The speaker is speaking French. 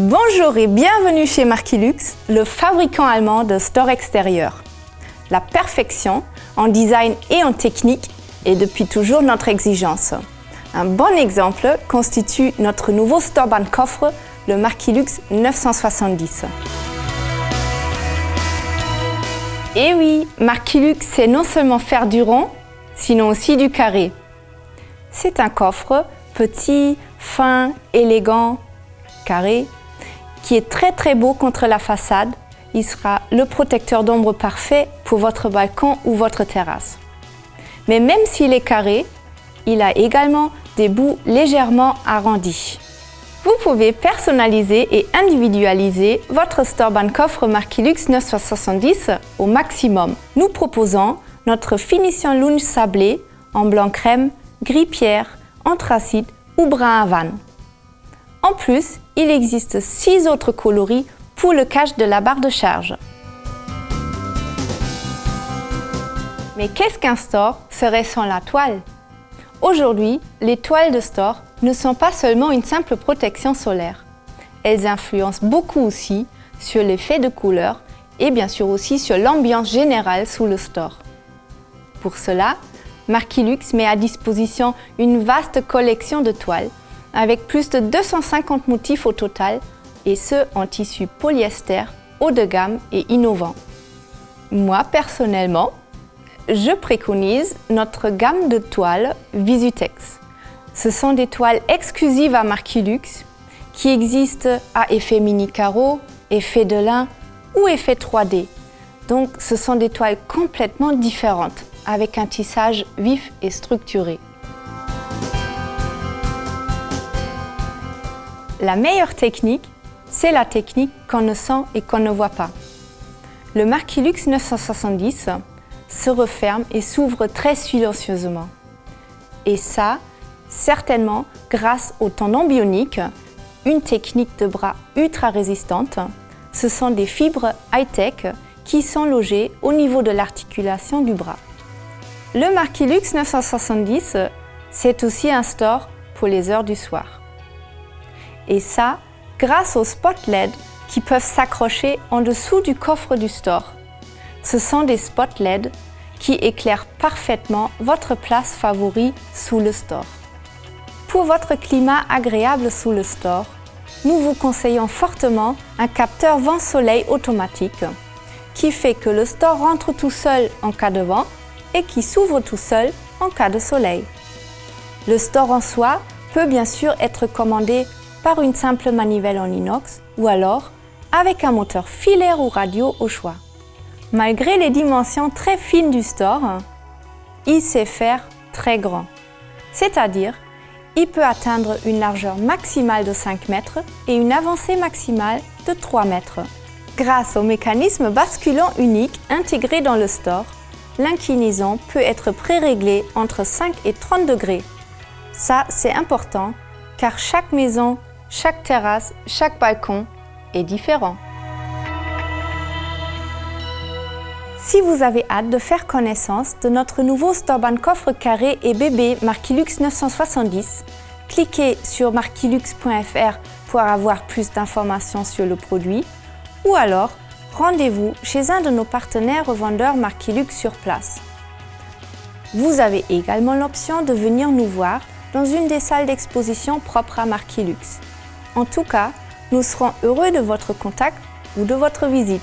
Bonjour et bienvenue chez Marquilux, le fabricant allemand de stores extérieurs. La perfection en design et en technique est depuis toujours notre exigence. Un bon exemple constitue notre nouveau Storeband coffre, le Marquilux 970. Et oui, Marquilux c'est non seulement faire du rond, sinon aussi du carré. C'est un coffre petit, fin, élégant, carré, qui est très beau contre la façade. Il sera le protecteur d'ombre parfait pour votre balcon ou votre terrasse. Mais même s'il est carré, il a également des bouts légèrement arrondis. Vous pouvez personnaliser et individualiser votre Storeband coffre Marquilux 970 au maximum. Nous proposons notre finition lounge sablé en blanc crème, gris pierre, anthracite ou brun havane. En plus, il existe 6 autres coloris pour le cache de la barre de charge. Mais qu'est-ce qu'un store serait sans la toile? Aujourd'hui, les toiles de store ne sont pas seulement une simple protection solaire. Elles influencent beaucoup aussi sur l'effet de couleur et bien sûr aussi sur l'ambiance générale sous le store. Pour cela, Marquilux met à disposition une vaste collection de toiles avec plus de 250 motifs au total, et ce en tissu polyester haut de gamme et innovant. Moi, personnellement, je préconise notre gamme de toiles Visutex. Ce sont des toiles exclusives à Marquilux qui existent à effet mini carreau, effet de lin ou effet 3D. Donc, ce sont des toiles complètement différentes, avec un tissage vif et structuré. La meilleure technique, c'est la technique qu'on ne sent et qu'on ne voit pas. Le Marquilux 970 se referme et s'ouvre très silencieusement. Et ça, certainement grâce au tendon bionique, une technique de bras ultra résistante. Ce sont des fibres high-tech qui sont logées au niveau de l'articulation du bras. Le Marquilux 970, c'est aussi un store pour les heures du soir. Et ça, grâce aux spots LED qui peuvent s'accrocher en dessous du coffre du store. Ce sont des spots LED qui éclairent parfaitement votre place favorite sous le store. Pour votre climat agréable sous le store, nous vous conseillons fortement un capteur vent-soleil automatique qui fait que le store rentre tout seul en cas de vent et qui s'ouvre tout seul en cas de soleil. Le store en soi peut bien sûr être commandé par une simple manivelle en inox ou alors avec un moteur filaire ou radio au choix. Malgré les dimensions très fines du store, il sait faire très grand. C'est-à-dire, il peut atteindre une largeur maximale de 5 mètres et une avancée maximale de 3 mètres. Grâce au mécanisme basculant unique intégré dans le store, l'inclinaison peut être pré-réglée entre 5 et 30 degrés. Ça, c'est important car chaque maison, chaque terrasse, chaque balcon est différent. Si vous avez hâte de faire connaissance de notre nouveau Storeband coffre carré et bébé Marquilux 970, cliquez sur marquilux.fr pour avoir plus d'informations sur le produit ou alors rendez-vous chez un de nos partenaires revendeurs Marquilux sur place. Vous avez également l'option de venir nous voir dans une des salles d'exposition propres à Marquilux. En tout cas, nous serons heureux de votre contact ou de votre visite.